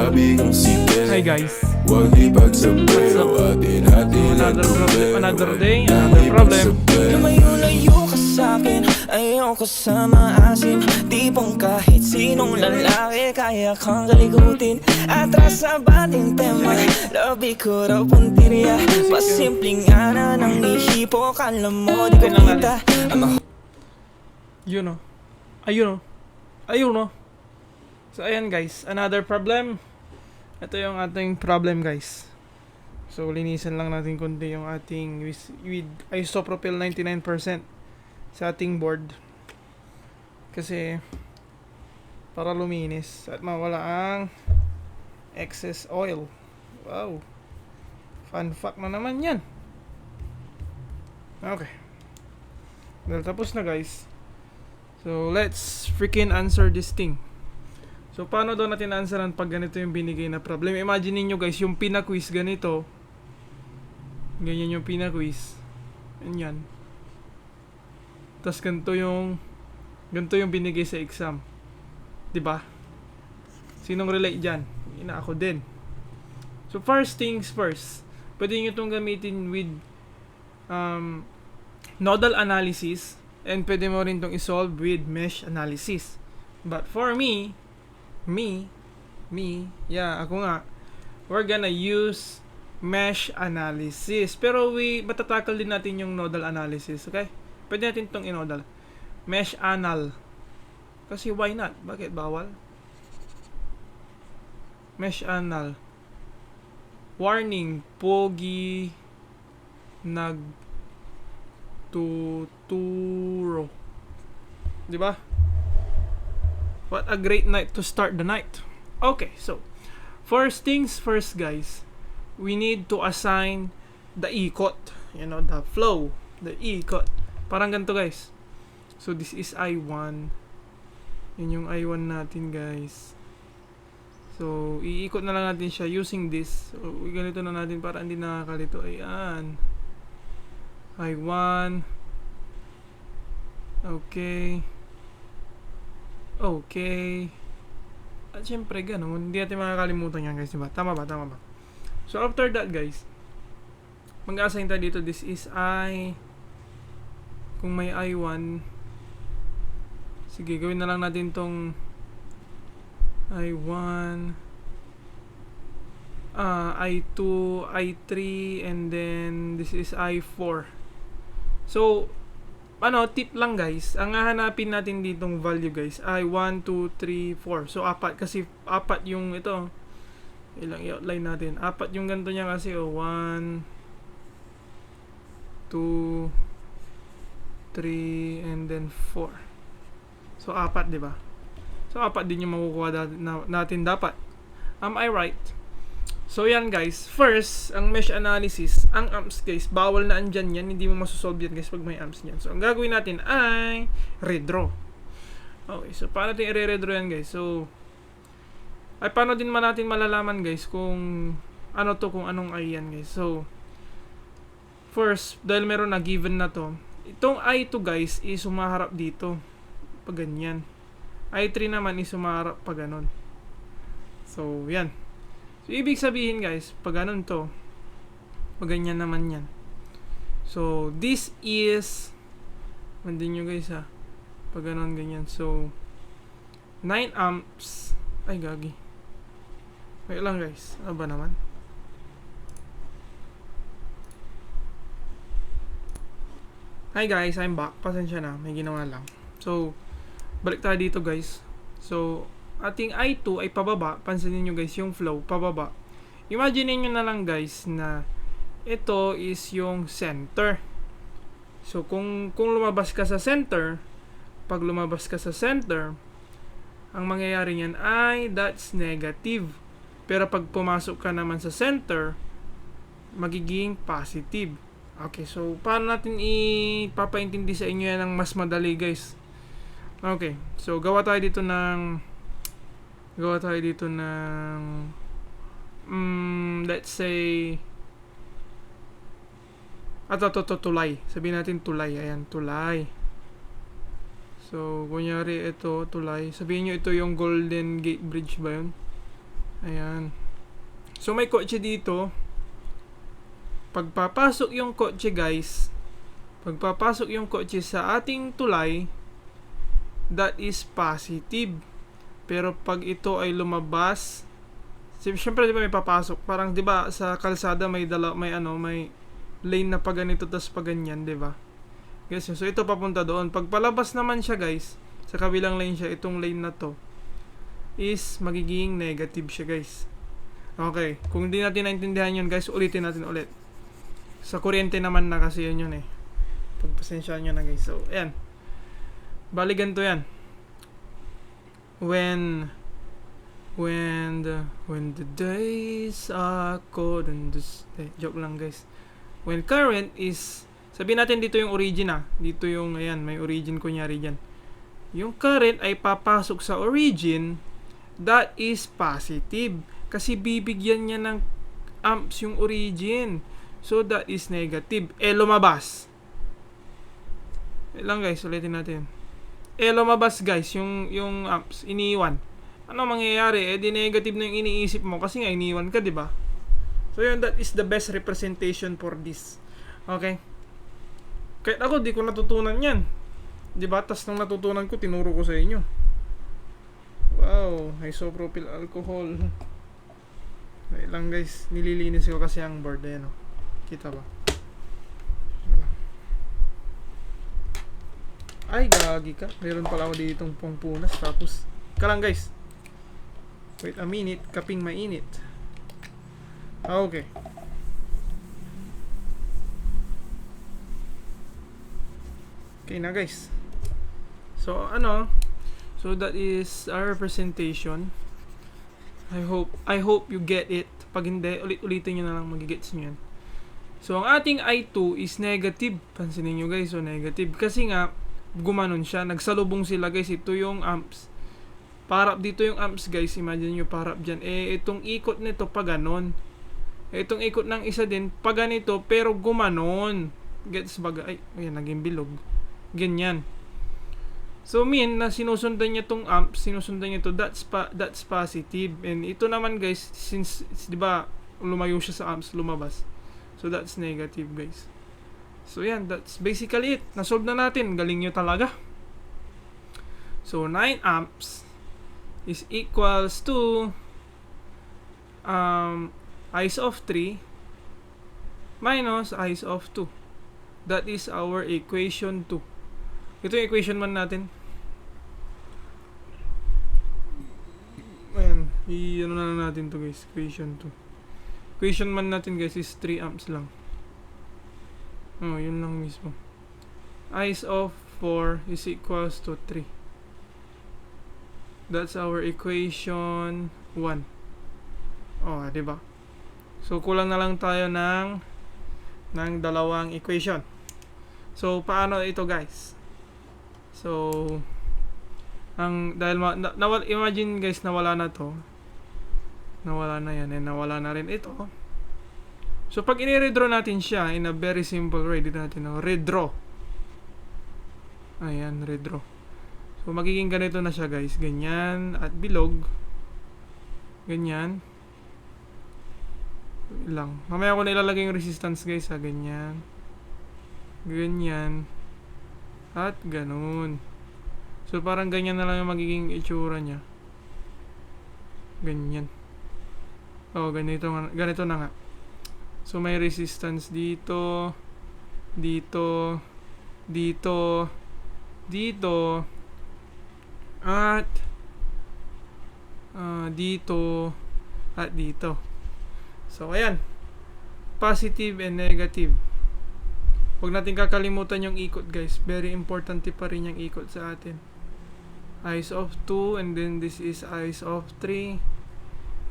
sabi kong sige. Hi guys. Huwag ipagsabay o atin-atin ang Another day, another problem. Lumayo-layo ka sa'kin, ayoko sa maasim. Tipong kahit sinong lalaki kaya kang kalikutin. Atras sa bating tema, labi ko raw puntirya. Pasimpleng ana ng ihipo, kala mo di ko kita. Yun o. Ayun o. Ayun o. So ayan guys, another problem. Ito yung ating problem guys. So linisan lang natin konti yung ating with isopropyl 99% sa ating board. Kasi para luminis at mawala ang excess oil. Wow. Fun fact na naman yan. Okay. Well, tapos na guys. So let's freaking answer this thing. So, paano daw natin answeran pag ganito yung binigay na problem? Imagine niyo guys, yung pina-quiz ganito. Ganyan yung pina-quiz. Ganyan. Tapos ganito yung binigay sa exam. 'Di ba? Sinong relate dyan? Ina ako din. So, first things first. Pwede nyo itong gamitin with nodal analysis. And pwede mo rin itong isolve with mesh analysis. But for me, yeah, ako nga, we're gonna use mesh analysis. Pero matatakal din natin yung nodal analysis, okay? Pwede natin itong inodal. Mesh anal. Kasi why not? Bakit bawal? Mesh anal. Warning, pogi nagtuturo. Di ba? What a great night to start the night. Okay, so first things first guys, we need to assign the ikot, the flow, the ikot. Parang ganito guys. So this is I1. Yun yung I1 natin guys. So iikot na lang natin siya using this. So ganito na natin para hindi nakakalito. Ayan. I1. Okay. Okay. At syempre ganun, hindi natin makakalimutan yan guys, diba? Tama ba? So after that guys, mag-assign tayo dito, this is I. Kung may I1, sige, gawin na lang natin tong I1, I2, I3, and then this is I4. So tip lang guys, ang hahanapin natin ditong value guys ay 1, 2, 3, 4. So apat, kasi apat yung ito. Ilang i-outline natin, apat yung ganito niya kasi 1, 2, 3, and then 4. So apat, di ba? So apat din yung makukuha natin dapat. Am I right? So yan guys, first, ang mesh analysis, ang amps guys, bawal na andyan yan, hindi mo masosolve yan guys pag may amps yan. So ang gagawin natin ay redraw. Okay, so paano natin i-redraw yan guys? So, ay paano din man natin malalaman guys kung ano to, kung anong I yan guys. So, first, dahil meron na given na to, itong I2 guys is sumaharap dito, pag ganyan. I3 naman is sumaharap pag ganon. So, yan. So, ibig sabihin guys, pag ganun to, pag ganyan naman yan. So, this is, mandin nyo guys ha, pag ganun ganyan. So, 9 amps, ay gagi. Wait lang guys, ano ba naman? Hi guys, I'm back. Pasensya na, may ginawa lang. So, balik tayo dito guys. So, ating I2 ay pababa. Pansinin nyo guys yung flow, pababa. Imagine nyo na lang guys na ito is yung center. So kung lumabas ka sa center, pag lumabas ka sa center, ang mangyayari niyan ay that's negative. Pero pag pumasok ka naman sa center, magiging positive. Okay, so paano natin ipapaintindi sa inyo yan ng mas madali guys? Okay, so gawa tayo dito ng let's say tulay. Sabihin natin tulay. Ayan, tulay. So, kunyari ito, tulay. Sabihin nyo ito yung Golden Gate Bridge ba yun? Ayan. So may kotse dito. Pagpapasok yung kotse guys, pagpapasok yung kotse sa ating tulay, that is positive. Pero pag ito ay lumabas, siyempre di ba may papasok, parang di ba sa kalsada may may lane na pag ganito tas pag ganyan, di ba? Guys, so ito papunta doon. Pag palabas naman siya guys, sa kabilang lane siya, itong lane na to is magiging negative siya guys. Okay, kung hindi natin naintindihan yun guys, ulitin natin ulit. Sa kuryente naman na kasi yun eh. Pagpasensyaan nyo na guys. So, ayan. Bali ganito yan. When the days are cold and joke lang guys. When current is, sabihin natin dito yung origin Dito yung, ayan, may origin kunyari dyan. Yung current ay papasok sa origin, that is positive. Kasi bibigyan niya ng amps yung origin. So, that is negative. Lumabas. Lang guys, ulitin natin. Lumabas guys, yung amps, iniiwan. Ano mangyayari? Di negative na yung iniisip mo kasi nga iniiwan ka, di ba? So, yun, that is the best representation for this. Okay? Kahit ako, di ko natutunan yan. Di ba? Tas nung natutunan ko, tinuro ko sa inyo. Wow, isopropyl alcohol. Wait lang guys, nililinis ko kasi ang board. Ayan o. Kita ba? Ay, gagi ka. Meron pala ako ditong pangpunas. Tapos, lang guys. Wait a minute. Kaping mainit. Okay. Okay na guys. So, so that is our representation. I hope you get it. Pag hindi, ulit-ulitin nyo na lang, magigets nyo yan. So, ang ating I2 is negative. Pansinin nyo guys, so negative. Kasi nga, gumanon siya. Nagsalubong sila guys. Ito yung amps. Parap dito yung amps guys. Imagine nyo parap dyan. Itong ikot nito pa ganon. Itong ikot ng isa din pa ganito pero gumanon. Gets baga? Ay, ayan, naging bilog. Ganyan. So, na sinusundan niya tong amps. Sinusundan niya to. That's positive. And ito naman guys, since, di ba, lumayo siya sa amps, lumabas. So, that's negative, guys. So, yan. That's basically it. Nasolve na natin. Galing nyo talaga. So, 9 amps is equals to ice of 3 minus ice of 2. That is our equation 2. Ito yung equation 1 natin. Ayan. I-ano na natin to guys. Equation 2. Equation 1 natin guys is 3 amps lang. Oh, yun lang mismo. Ice of 4 is equals to 3. That's our equation 1. Oh, diba? So, kulang na lang tayo ng dalawang equation. So, paano ito guys? So, dahil imagine guys, nawala na to. Nawala na yan, and nawala na rin ito. So, pag i-redraw natin siya in a very simple way, dito natin, redraw. Ayan, redraw. So, magiging ganito na siya guys. Ganyan, at bilog. Ganyan. Lang. Mamaya ko na ilalagay yung resistance guys, ganyan. Ganyan. At ganun. So, parang ganyan na lang yung magiging itsura niya. Ganyan. Oh, ganito na nga. So, may resistance dito, dito, dito, dito, at dito, at dito. So, ayan. Positive and negative. Huwag natin kakalimutan yung ikot, guys. Very important pa rin yung ikot sa atin. Ice of 2, and then this is ice of 3.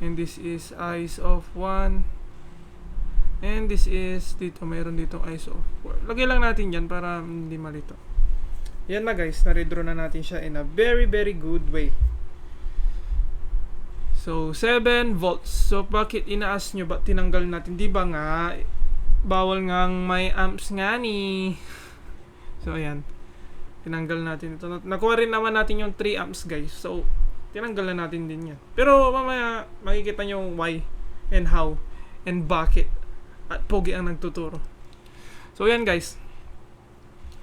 And this is ice of 1. And this is dito, mayroon dito ice of 4. Lagay lang natin yan para hindi malito. Yan na guys, na-redraw na natin siya in a very very good way. So 7 volts. So bakit inaas nyo, ba't tinanggal natin? Di ba nga bawal ngang may amps nga ni. So ayan, tinanggal natin ito. Nakuha rin naman natin yung 3 amps guys. So tinanggal na natin din yan. Pero mamaya makikita nyo why and how and bakit at pogi ang nagtuturo. So yan guys,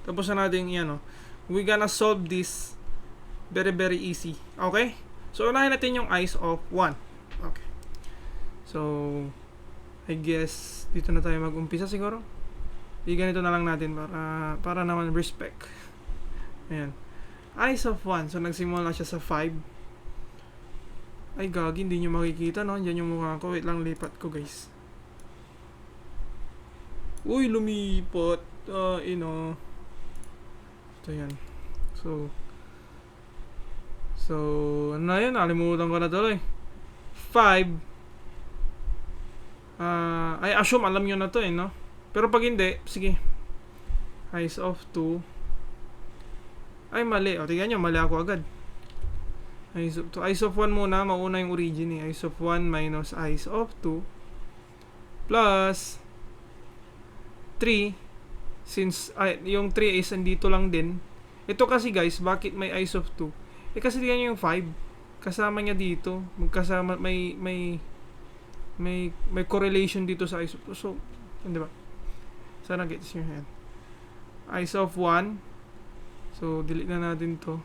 tapos na natin yan. We gonna solve this very very easy. Okay, so unahin natin yung eyes of 1. Okay, so I guess dito na tayo mag-umpisa siguro. Ganito na lang natin para naman respect. Ayan, eyes of 1. So nagsimula siya sa 5. Ay gagi, hindi nyo makikita, no? Diyan yung mukha ko. Wait lang, lipat ko guys. Uy, lumipat. Ito yan. So ano na yun? Nalimutan ko na tuloy. 5. I assume alam nyo na to no? Pero pag hindi, sige. Eyes of 2. Ay, mali. Tingnan nyo, mali ako agad. Eyes of 2. Eyes of 1 muna. Mauna yung origin Eyes of 1 minus eyes of 2. Plus 3. Since yung 3 is andito lang din. Ito kasi guys, bakit may eyes of 2? Kasi tingnan nyo yung 5. Kasama niya dito. Magkasama, may correlation dito sa eyes of 2. So, hindi ba? Sana gets nyo yan. Eyes of 1. So, delete na natin to.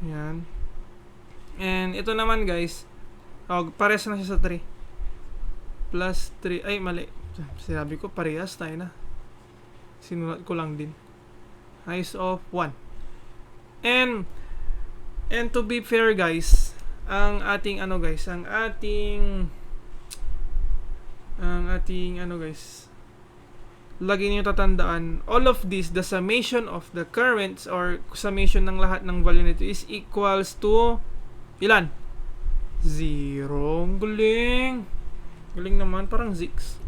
Ayan. And, ito naman guys, pares na siya sa 3. Plus 3. Ay, mali. Sinabi ko, parehas tayo na. Sinulat ko lang din. Eyes of 1. And to be fair guys, ang ating lagi niyo tatandaan, all of this, the summation of the currents or summation ng lahat ng value nito is equals to ilan? 0. Galing. Galing naman, parang 6.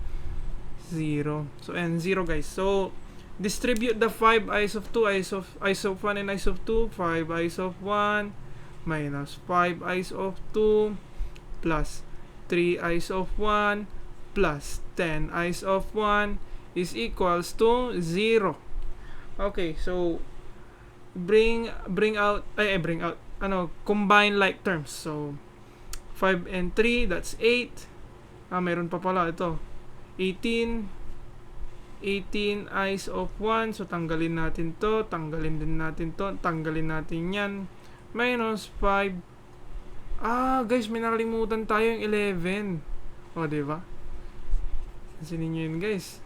0. So, and 0 guys. So, distribute the 5 eyes of 2, eyes of 1 and eyes of 2, 5 eyes of 1 minus 5 eyes of 2 plus 3 eyes of 1 plus 10 eyes of 1 is equals to 0. Okay, so bring out combine like terms. So 5 and 3, that's 8. Meron pa pala ito. 18 eyes of 1. So tanggalin natin to, tanggalin din natin to, tanggalin natin yan. Minus 5. Guys, may nakalimutan tayo yung 11. Diba? Pansinin nyo yun guys.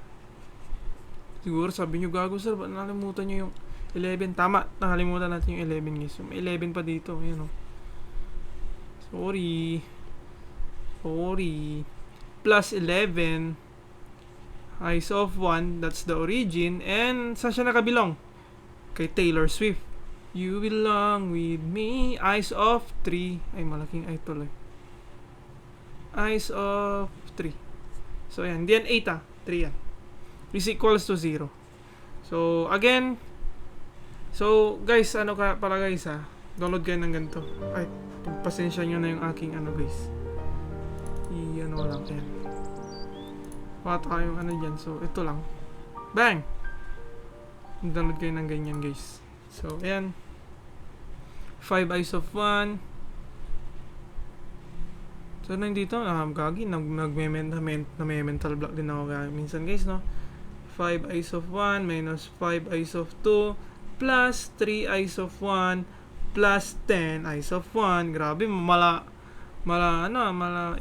Siguro sabi nyo, gago sir, ba't nakalimutan nyo yung 11? Tama, nakalimutan natin yung 11 guys. So, may 11 pa dito. Ayan Sorry. Plus 11 eyes of 1, that's the origin. And saan siya nakabilong? Kay Taylor Swift. You belong with me. Eyes of 3. Ay, malaking eye tuloy. Eyes of 3. So, yan. Diyan 8 3 yan. Is equals to 0. So, again. So, guys, pala guys download kayo ng ganito. Ay, pagpasensya nyo na yung aking guys. Lang yan. Pata yung dyan. So, ito lang. Bang! Download kayo ng ganyan guys. So, ayan. 5 eyes of 1. So, nandito, gagi, nag-mental block din ako minsan guys, no? 5 eyes of 1 minus 5 eyes of 2 plus 3 eyes of 1 plus 10 eyes of 1. Grabe, mala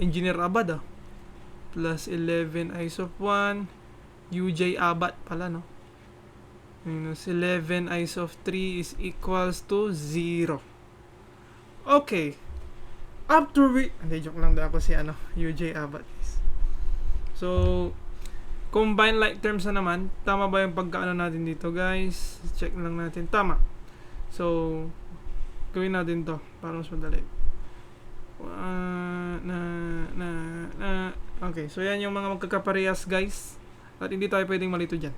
engineer abad plus 11 eyes of 1 UJ abad pala, no? Minus 11 eyes of 3 is equals to 0. Okay. After joke lang daw ako si UJ abad. So, combine like terms na naman. Tama ba yung pagkaano natin dito guys? Check lang natin. Tama. So, gawin natin to para mas madali. Okay, so yan yung mga magkakaparehas guys. At hindi tayo pwedeng malito dyan.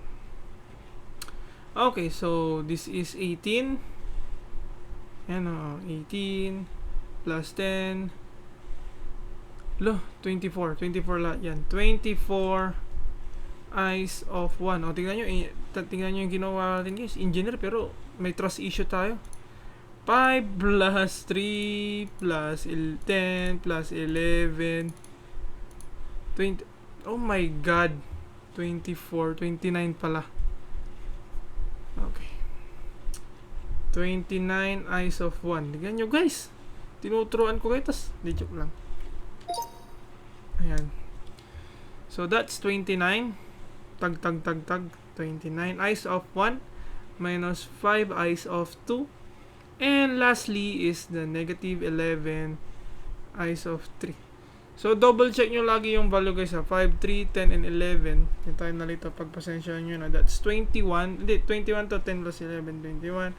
Okay, so this is 18. Yan 18 plus 10. 24 lahat yan. 24 eyes of 1. Tingnan nyo yung ginawa natin guys. Engineer, pero may trust issue tayo. 5 plus 3 plus 10 plus 11 20. Oh my god. 24, 29 pala. Okay. 29 eyes of 1. Tignan nyo guys. Tinuturuan ko kayo. Tas, di joke lang. Ayan. So that's 29. Tag. 29 eyes of 1 minus 5 eyes of 2. And lastly is the negative 11 eyes of 3. So double check nyo lagi yung value guys ha. 5, 3, 10, and 11. Yung tayo nalito pagpasensya nyo na. That's 21. Hindi, 21 to 10 plus 11. 21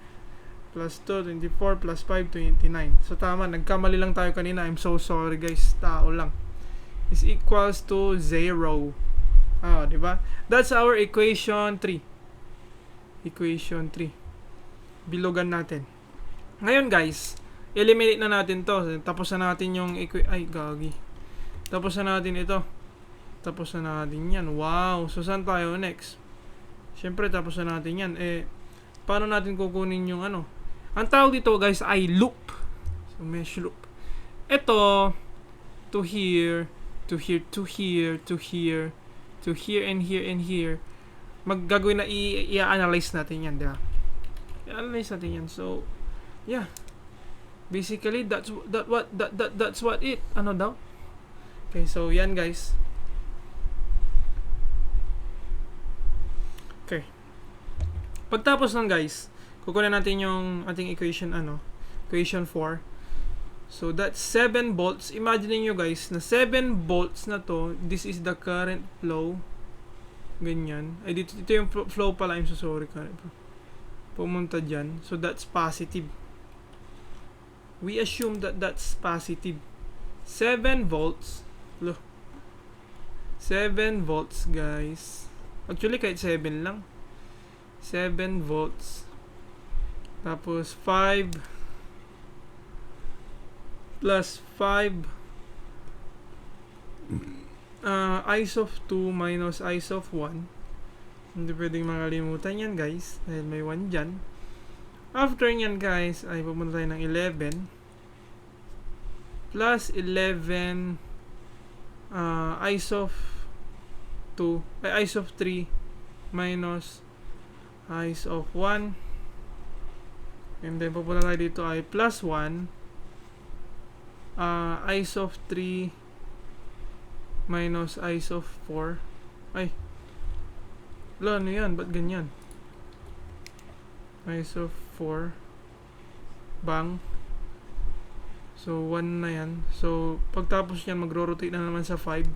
plus 2, 24 plus 5, 29. So tama, nagkamali lang tayo kanina. I'm so sorry guys. Tao lang. Is equals to 0. Ah, di ba? That's our equation 3. Equation 3. Bilugan natin. Ngayon guys, eliminate na natin to. Tapos na natin yung ay gagi. Tapos na natin ito. Tapos na natin yan. Wow. So saan tayo next? Siyempre tapos na natin yan. Paano natin kukunin yung ano? Ang tawag dito guys ay loop. So mesh loop. Ito to here, to here, to here, to here, to here, and here, and here. Maggagawin na i-analyze natin yan, di ba? I-analyze natin yan. So yeah. Basically that's what it. Ano daw? Okay, so yan guys. Okay. Pagtapos ng guys, kukunin natin yung ating equation equation 4. So that's 7 volts. Imagine niyo guys na 7 volts na to, this is the current flow. Ganyan. Ay dito yung flow pala, I'm so sorry current flow. Pumunta diyan. So that's positive. We assume that that's positive. 7 volts. Look. 7 volts, guys. Actually, kahit 7 lang. 7 volts. Tapos, 5 plus 5 eyes of 2 minus eyes of 1. Hindi pwedeng makalimutan yan, guys. Dahil may 1 dyan. After nyan guys, ay pumunta tayo ng 11 plus 11 eyes of 2 ay eyes of 3 minus eyes of 1, and then pupunta tayo dito ay plus 1 eyes of 3 minus eyes of 4. Ay ano yan? Ba't ganyan? Eyes of 4 bang. So 1 na yan. So pagtapos yan magro-rotate na naman sa 5.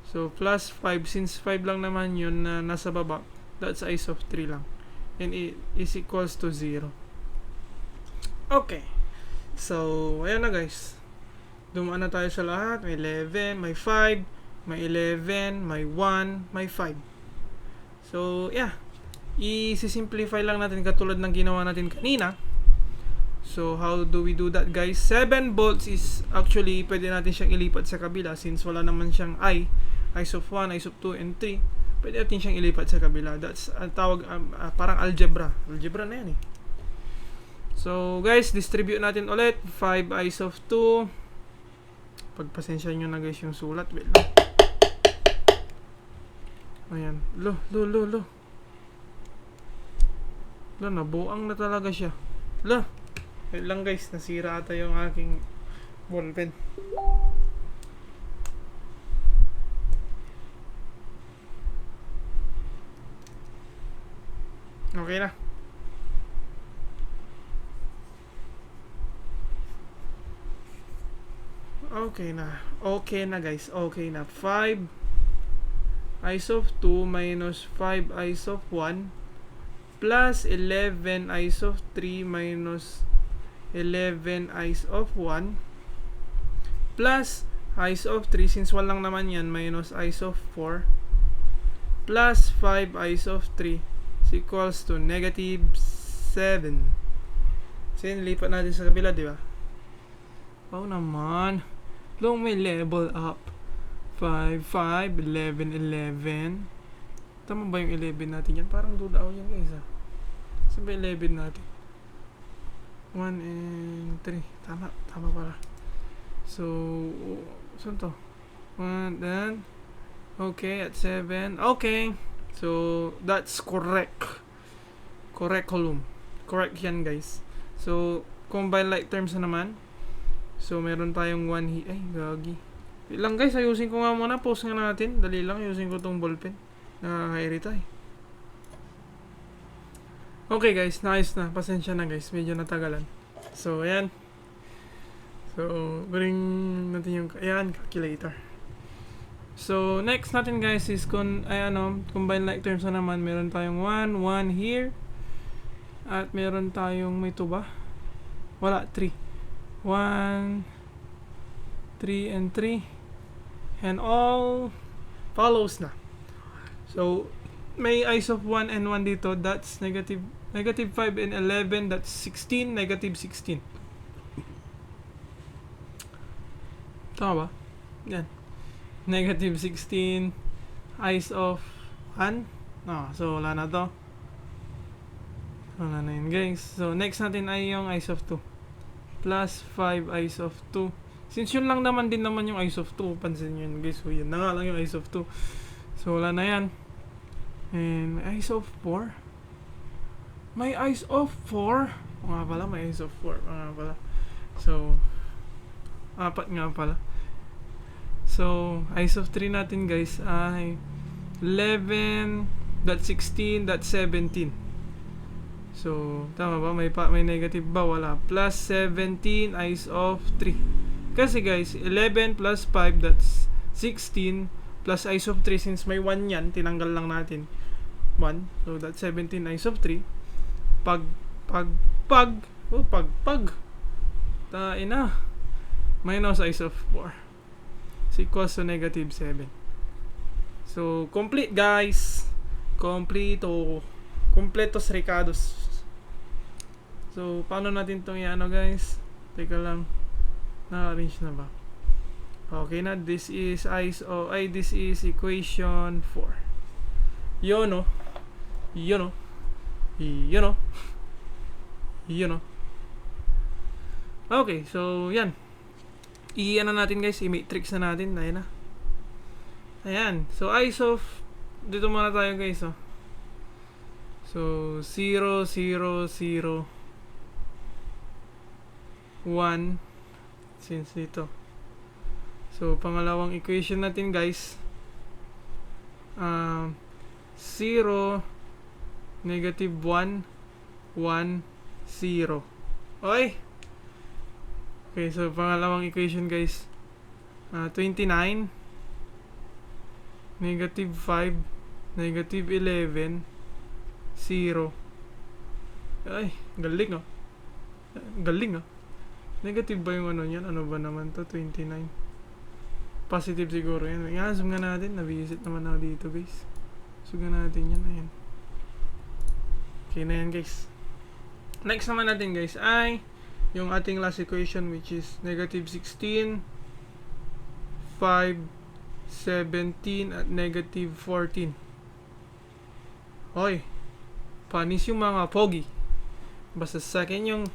So plus 5, since 5 lang naman yun na nasa baba, that's eyes of 3 lang, and it is equals to 0. Okay, so ayan na guys, dumaan na tayo sa lahat. May 11, may 5, may 11, may 1, may 5. So yeah, i-simplify lang natin katulad ng ginawa natin kanina. So how do we do that guys? 7 volts is actually pwede natin siyang ilipat sa kabila since wala naman siyang eyes of 1, eyes of 2, and 3. Pwede natin siyang ilipat sa kabila. That's ang tawag parang algebra na yan eh. So guys, distribute natin ulit. 5 eyes of 2. Pagpasensya nyo na guys yung sulat. Wait lang. Ayan. Lo, nabuang na talaga siya. Wait lang guys, nasira ata yung aking ballpen. Okay na. Okay na guys. Okay na. 5 eyes of 2 minus 5 eyes of 1 plus 11 eyes of 3 minus 11 eyes of 1 plus eyes of 3, since 1 lang naman yan, minus eyes of 4 plus 5 eyes of 3 is equals to negative 7. So yun, lipat natin sa kabila, di ba? Wow naman. Long may level up. 5, 5, 11, 11. Tama ba yung 11 natin yan? Parang duda ako yan guys ha. Saan ba 11 natin? 1 and 3. Tama pala. So, saan to? 1, then, okay, at 7. Okay. So, that's correct. Correct column. Correct yan, guys. So, combine like terms na naman. So, meron tayong 1 ay, gagi. Ilang guys, ayusin ko nga muna. Post nga natin. Dali lang, ayusin ko tong ballpen. Nakakairita eh. Okay guys, nice na. Pasensya na guys, medyo natagalan. So, ayan. So, bring natin yung, ayan, calculator. So, next natin guys is combine like terms na naman. Meron tayong 1 here. At meron tayong, may 2 ba? Wala, 3. 1, 3, and 3. And all follows na. So, may eyes of 1 and 1 dito. That's negative 5 and 11. That's 16, negative 16. Tama ba? Yan. Negative 16. Eyes of 1. No, so, wala na to. Wala na yun, guys. So, next natin ay yung eyes of 2. Plus 5 eyes of 2. Since yun lang naman din naman yung eyes of 2. Pansin nyo yun, guys. So, yun na nga lang yung eyes of 2. So, wala na yan. And may eyes of 4. May eyes of 4. O nga pala, may eyes of 4. O nga pala. So, 4 nga pala. So, eyes of 3 natin guys ay 11, that's 16, that's 17. So, tama ba? May negative ba? Wala. Plus 17 eyes of 3. Kasi guys, 11 plus 5, that's 16. Plus eyes of 3, since may 1 yan, tinanggal lang natin 1. So, that's 17 eyes of 3. Pag. Tain na. Minus eyes of 4. Is equals to negative 7. So, complete guys. Completos recados. So, paano natin itong i-ano guys? Teka lang. Na-arrange na ba? Okay na. This is this is equation 4. Yun o. Okay, so yan. I-ano natin guys, i-matrix na natin. Ayan na. Ayan. So, eyes of, dito muna tayo guys, oh. So, 0, 0, 0, 1, since dito. So, pangalawang equation natin guys, 0, negative 1, 1, 0. Okay? Okay, so pangalawang equation guys, 29, negative 5, negative 11, 0. Ay, galing oh. Galing oh. Negative ba yung ano yan? Ano ba naman to? 29. Positive siguro yan. Zoom nga natin. Nabisit naman ako dito guys. Zoom nga natin yan. Ayan. Okay na yan guys. Next naman natin guys ay yung ating last equation, which is negative 16, 5, 17, at negative 14. Hoy, panis yung mga pogi. Basta sa akin yung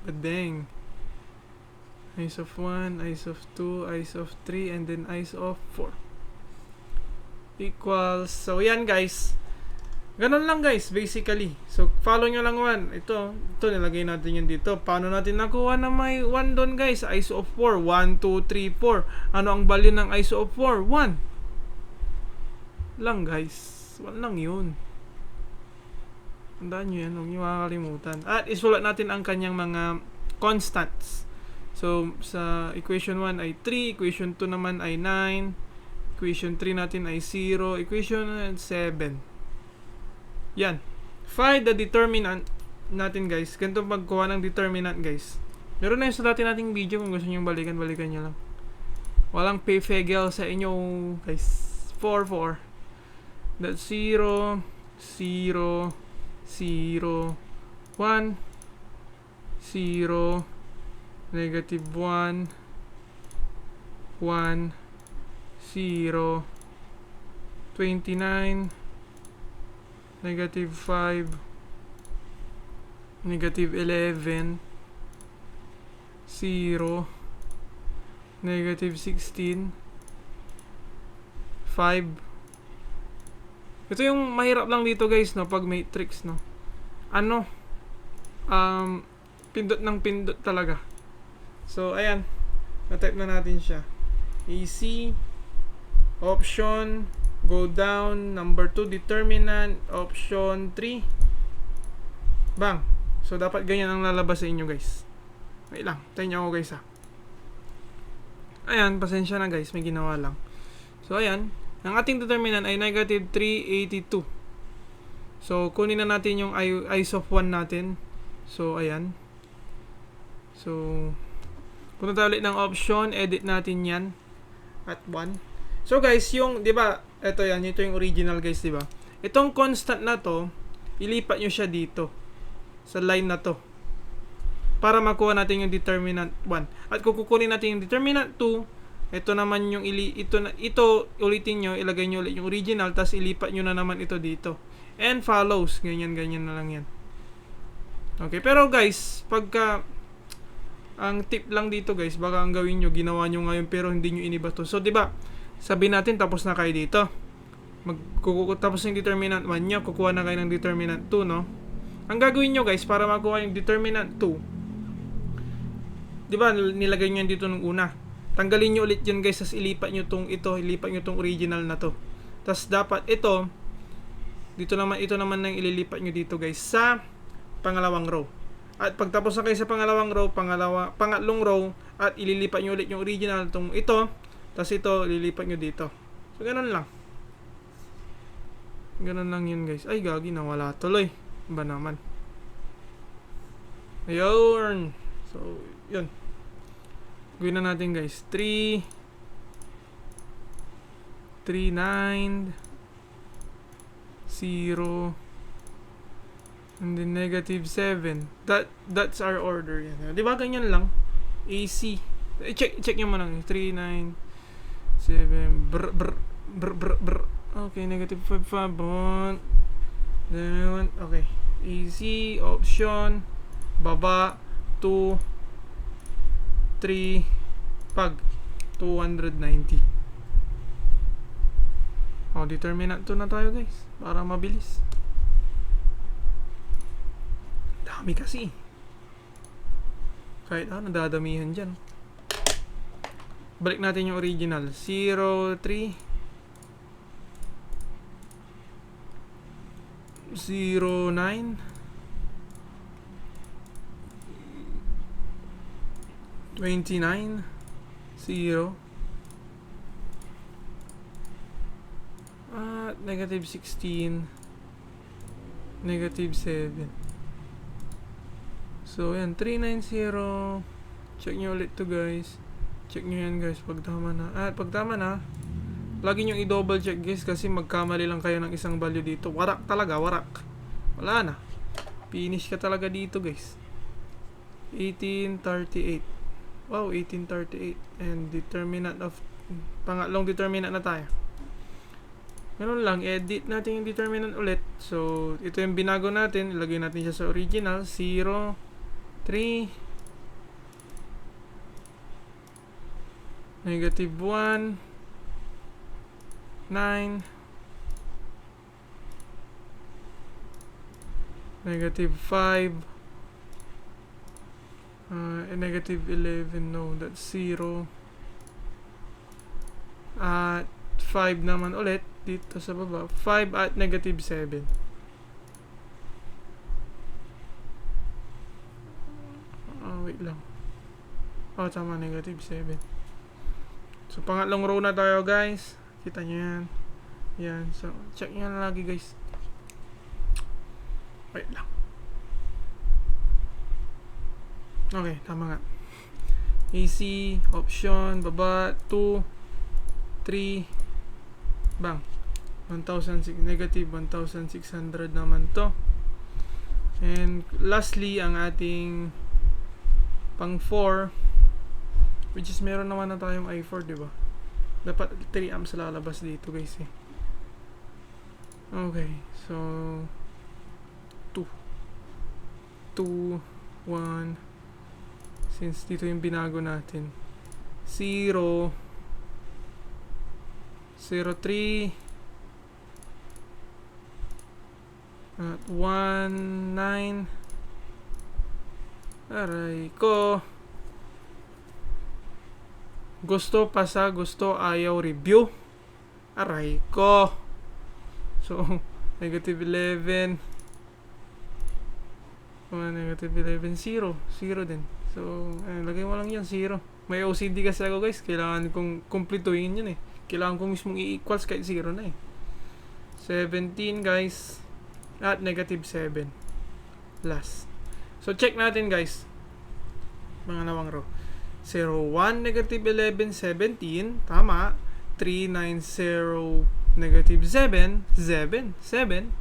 badeng. Eyes of 1, eyes of 2, eyes of 3, and then eyes of 4. Equals, so yan guys. Ganun lang guys, basically. So, follow nyo lang 1. Ito, nilagay natin yun dito. Paano natin nakuha na may 1 doon guys? Eyes of 4. 1, 2, 3, 4. Ano ang value ng eyes of 4? 1. Lang guys. 1 lang yun. Tandaan nyo yan, huwag nyo makakalimutan. At isulat natin ang kanyang mga constants. So, sa equation 1 ay 3. Equation 2 naman ay 9. Equation 3 natin ay 0. Equation 7. Yan. Find the determinant natin guys. Ganito pagkuha ng determinant guys. Meron na yun sa dati nating video. Kung gusto nyo balikan nyo lang. Walang pay-fegel sa inyo guys. 4, 4. That's 0, 0, 0, 1, 0, negative 1, 1, 0, 29, negative 5, negative 11, 0, negative 16, 5. Ito yung mahirap lang dito guys, no, pag matrix, no. Ano? Pindot ng pindot talaga. So, ayan. Na-type na natin siya. AC, option, go down, number 2, determinant, option 3. Bang! So, dapat ganyan ang lalabas sa inyo guys. Wait lang, tayo nyo ako guys ha. Ayan, pasensya na guys, may ginawa lang. So, ayan. Ang ating determinant ay negative 382. So, kunin na natin yung ice of 1 natin. So, ayan. So, punta tayo ulit ng option. Edit natin yan. At 1. So, guys, yung, di ba, ito yan. Ito yung original, guys, di ba? Itong constant na to, ilipat nyo siya dito. Sa line na to. Para makuha natin yung determinant 1. At kung kukunin natin yung determinant 2, ito naman yung ito ulitin nyo, ilagay nyo ulit yung original, tapos ilipat nyo na naman ito dito. And follows, ganyan na lang yan. Okay, pero guys, pagka ang tip lang dito guys, baka ang gawin nyo, ginawa nyo ngayon pero hindi nyo iniba to. So, di ba, sabihin natin tapos na kayo dito. Tapos yung determinant 1 nyo, kukuha na kayo ng determinant 2, no? Ang gagawin nyo guys, para makuha yung determinant 2, di ba, nilagay nyo dito nung una. Tanggalin nyo ulit yun guys, tas ilipat nyo tong original na to. Tas dapat ito naman nang ililipat nyo dito guys sa pangalawang row. At pagtapos na kayo sa pangalawang row, pangatlong row, at ililipat nyo ulit yung original tong ito, tas ito ililipat nyo dito. So ganun lang. Ganun lang yun guys. Ay gagi, nawala tuloy. Ba naman. Ayun. So yun. Gawin na natin guys. 3, 9, 0, and then negative 7. That's our order. Yan. Di ba ganyan lang? AC. Check nyo muna. 3, 9, 7. Brr. Okay, negative 5. Then, okay. AC, option, baba, 2, 3, pag 290. Determinant 2 na tayo guys, para mabilis. Dami kasi. Kahit nadadamihan dyan. Balik natin yung original. 0, 3, 0, 9, 29, 0, negative 16, negative 7. So, yan, 390. Check nyo ulit to guys. Check nyo yan guys, pag tama na. Pag tama na, lagi nyo i-double check guys, kasi magkamali lang kayo ng isang value dito. Warak talaga, warak. Wala na. Finish ka talaga dito guys. 1838. Wow, 1838. And determinant of pangatlong determinant na tayo. Ganun lang, edit natin yung determinant ulit. So, ito yung binago natin. Ilagay natin siya sa original. 0, 3, negative 1, 9, negative 5, negative 11, no, that's 0. At 5 naman ulit dito sa baba. 5 at negative 7. Wait lang. Tama, negative 7. So, pangatlong row na tayo guys. Kita nyo yan. Yan. So, check nyo na lagi guys. Wait lang. Okay, tama nga. AC, option, baba, 2, 3, bang. 1,600, negative 1,600 naman to. And lastly, ang ating pang 4, which is meron naman na tayong i4, diba? Dapat 3 amps lalabas dito guys eh. Okay, so 2 2, 1. Since dito yung binago natin. 0, 0, 3, at 1, 9. Aray ko. Gusto pasa, gusto ayaw review. Aray ko. So, negative 11. Negative 11, 0. 0 din. So, lagay mo lang yan, 0. May OCD kasi ako guys. Kailangan kong kumplituhin yun eh. Kailangan kong mismong i-equals kahit 0 na eh. 17 guys. At negative 7. Last. So, check natin guys. Pangalawang row. 0, 1, negative 11, 17. Tama. 3, 9, 0, negative 7. 7. 7.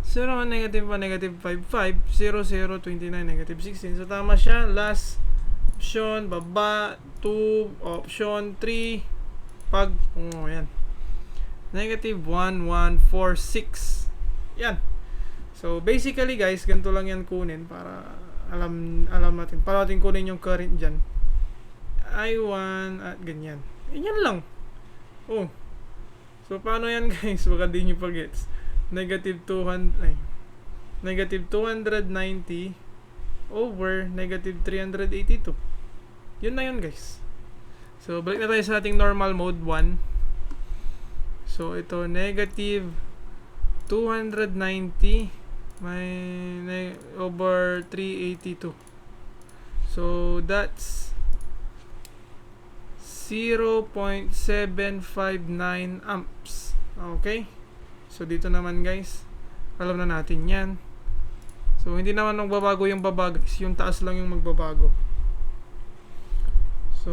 0, 1, negative 1, negative 5, 5. 0, 0, 29, negative 16. So, tama siya. Last option, baba. 2, option 3. Pag, yan. Negative 1, 1, 4, 6. Yan. So, basically guys, ganito lang yan kunin para alam natin. Para natin kunin yung current dyan. I1 at ganyan. Yan lang. Oh. So, paano yan guys? Baka di nyo pa-gets. Negative 290 over negative 382. Yun na yun guys. So, balik na tayo sa ating normal mode 1. So, ito negative 290 over 382. So, that's 0.759 amps. Okay? So, dito naman guys, alam na natin yan. So, hindi naman magbabago yung baba guys. Yung taas lang yung magbabago. So,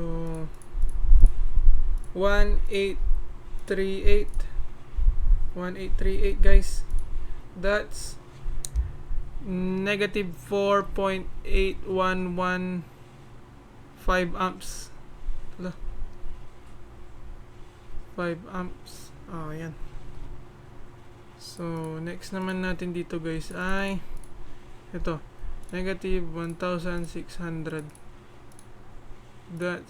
1838 guys. That's negative 4.8115 amps. 5 amps. Oh, yan. So, next naman natin dito guys ay ito. Negative 1,600. That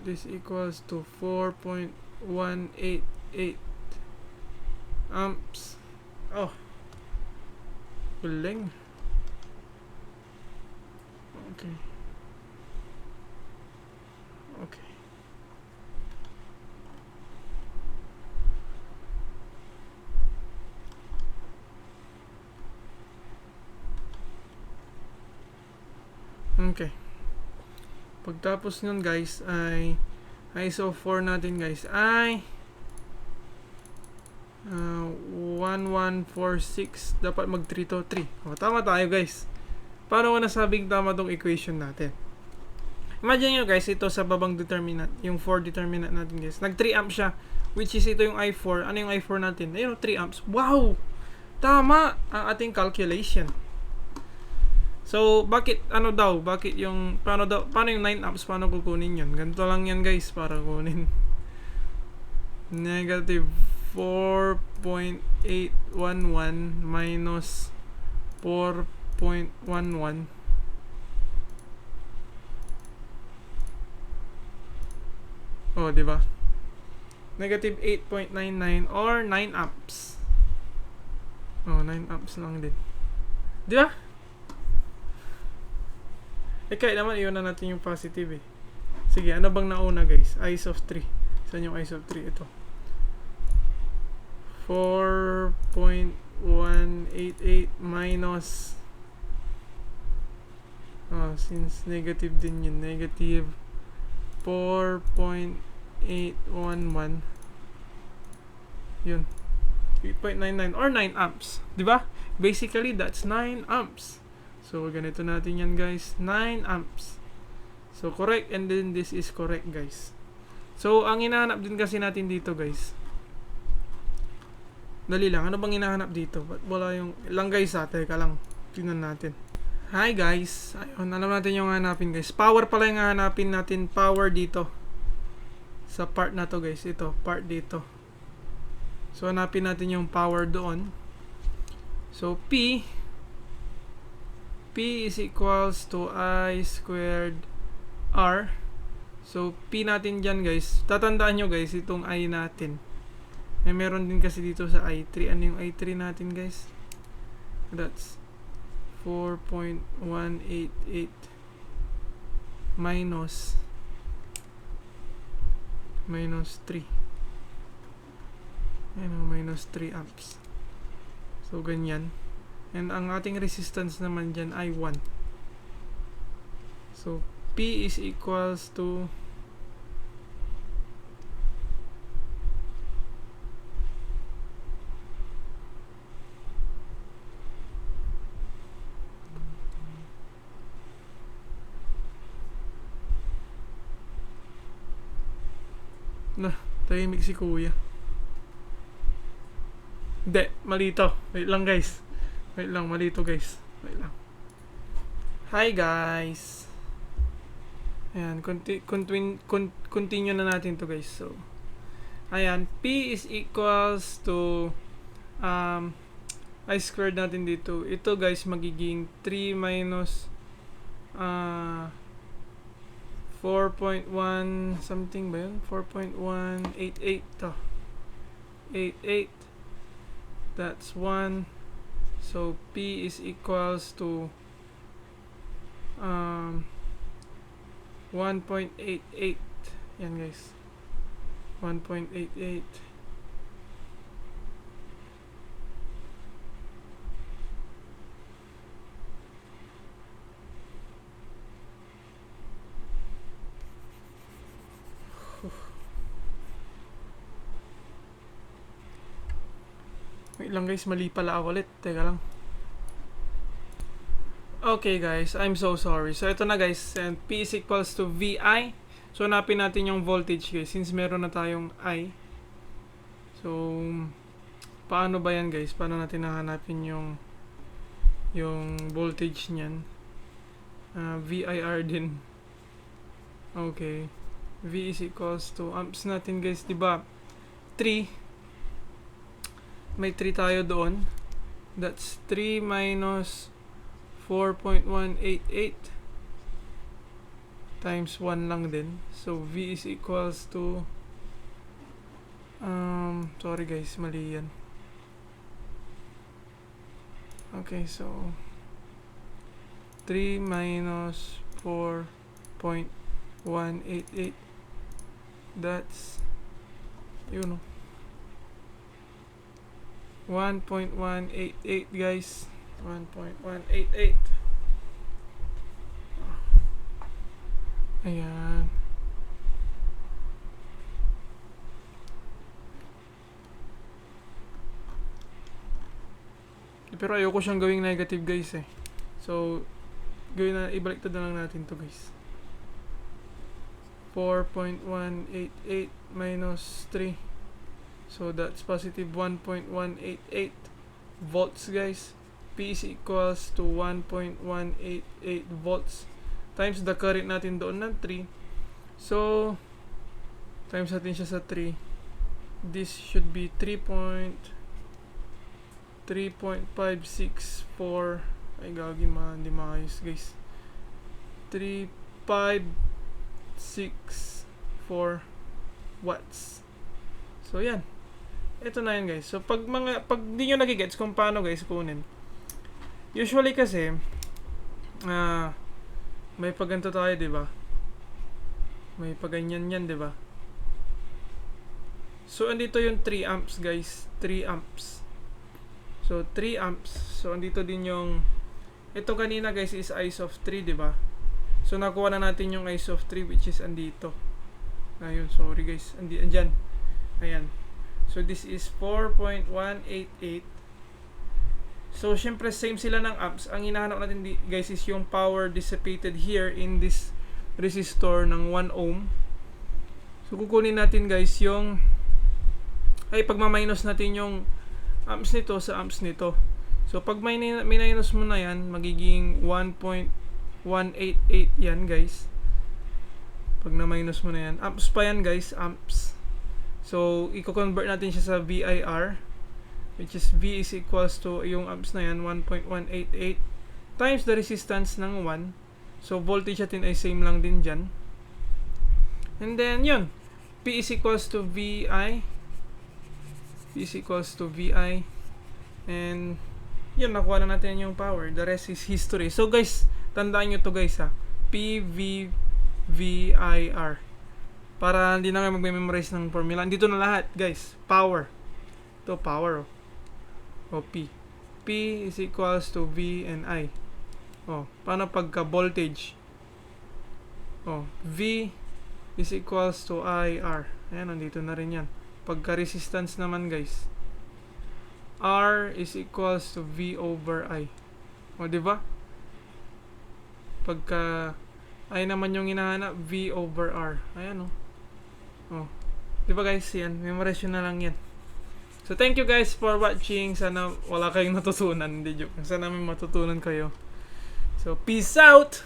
is equals to 4.188 amps. Oh. Galing. Okay. Okay. Okay. Pagtapos nun guys ay ISO 4 natin guys ay 1146. Dapat mag 3 to 3. O, tama tayo guys. Paano ko nasabing tama tong equation natin? Imagine nyo guys, ito sa babang determinant, yung 4 determinant natin guys. Nag 3 amps siya, which is ito yung I4. Ano yung I4 natin? Ayun, 3 amps. Wow! Tama ang ating calculation. So, bakit yung paano yung 9 amps, paano kukunin yun? Ganito lang yan guys, para kunin. Negative 4.811 minus 4.11. Oh, di ba? Negative 8.99 or 9 amps. Oh, 9 amps lang din. Di ba? Kahit naman, iwan na natin yung positive eh. Sige, ano bang nauna guys? Ice of 3. Saan yung ice of 3? Ito. 4.188 minus since negative din yun. Negative 4.811. Yun. 8.99 or 9 amps. Diba? Basically, that's 9 amps. So, ganito natin yan guys. 9 amps. So, correct. And then, this is correct guys. So, ang hinahanap din kasi natin dito guys. Dali lang. Ano bang hinahanap dito? Ba't wala yung... Lang guys teka lang. Tingnan natin. Hi guys. Ayun, alam natin yung hanapin guys. Power pala yung hanapin natin. Power dito. Sa part na to guys. Ito. Part dito. So, hanapin natin yung power doon. So, 1 8 3 8 So P is equals to I squared R. So P natin dyan guys, tatandaan nyo guys itong I natin. Meron din kasi dito sa I3. Ano yung I3 natin guys? That's 4.188 minus 3. Minus 3 amps. So ganyan. And ang ating resistance naman dyan ay 1. So P is equals to tahimik si kuya. Hindi, malito. Wait lang guys. Malito guys. Wait lang. Hi guys. Ayan, continue na natin to guys. So, ayan, P is equals to I squared natin dito. Ito guys, magiging 3 minus 4.1 something ba yun? 4.188 to. 88. That's 1. So P is equals to 1.88. Yan guys. 1.88. Wait lang guys, mali pala ako ulit. Teka lang. Okay guys, I'm so sorry. So ito na guys, and P is equals to VI. So hanapin natin yung voltage guys, since meron na tayong I. So paano ba yan guys? Paano natin hahanapin yung voltage niyan? VIR din. Okay. V is equals to amps natin guys, di ba? 3. May 3 tayo doon. That's 3 minus 4.188 times 1 lang din. So V is equals to sorry guys, mali yan. Okay, so 3 minus 4.188, that's 1.188 guys. 1.188. Ayan. Pero ayoko siyang gawing negative guys eh. So ibaliktad na lang natin to guys. 4.188 minus 3. So that's positive 1.188 volts guys. P is equals to 1.188 volts times the current natin doon ng 3. So times natin siya sa 3. This should be 3.564. Ay gagi, hindi maayos guys. 3.564 watts. So yan. Ito na yan guys. So pag di nyo nagigets kung paano guys kunin. Usually kasi may paganto tayo, 'di ba? May paganyan yan, 'di ba? So andito yung 3 amps guys, 3 amps. So 3 amps. So andito din yung ito kanina guys is ICE of 3, 'di ba? So nakuha na natin yung ICE of 3 which is andito. Ayun, sorry guys. Andyan. Ayan. So this is 4.188. So syempre same sila ng amps. Ang hinahanap natin guys is yung power dissipated here in this resistor ng 1 ohm. So kukunin natin guys yung pagma-minus natin yung amps nito sa amps nito. So pag may minus mo na yan, magiging 1.188 yan guys. Pag na-minus mo na yan, amps pa yan guys, amps. So, i-convert natin siya sa VIR. which is V is equals to yung amps na yan 1.188 times the resistance ng 1. So voltage natin ay same lang din dyan. And then yun, P is equals to VI. P is equals to VI. And yun, nakuha na natin yung power. The rest is history. So guys, tandaan nyo to guys ha. PVVIR. Para hindi na kayo mag-memorize ng formula. Dito na lahat guys. Power. Ito power. O P. P is equals to V and I. O, paano pagka voltage? O, V is equals to IR. Ayan, nandito na rin yan. Pagka resistance naman guys, R is equals to V over I. O, diba? Pagka I naman yung hinahanap, V over R. Ayan o. O, diba guys? Yan, memorize na lang yan. So, thank you guys for watching. Sana wala kayong natutunan. Hindi joke. Sana may matutunan kayo. So, peace out!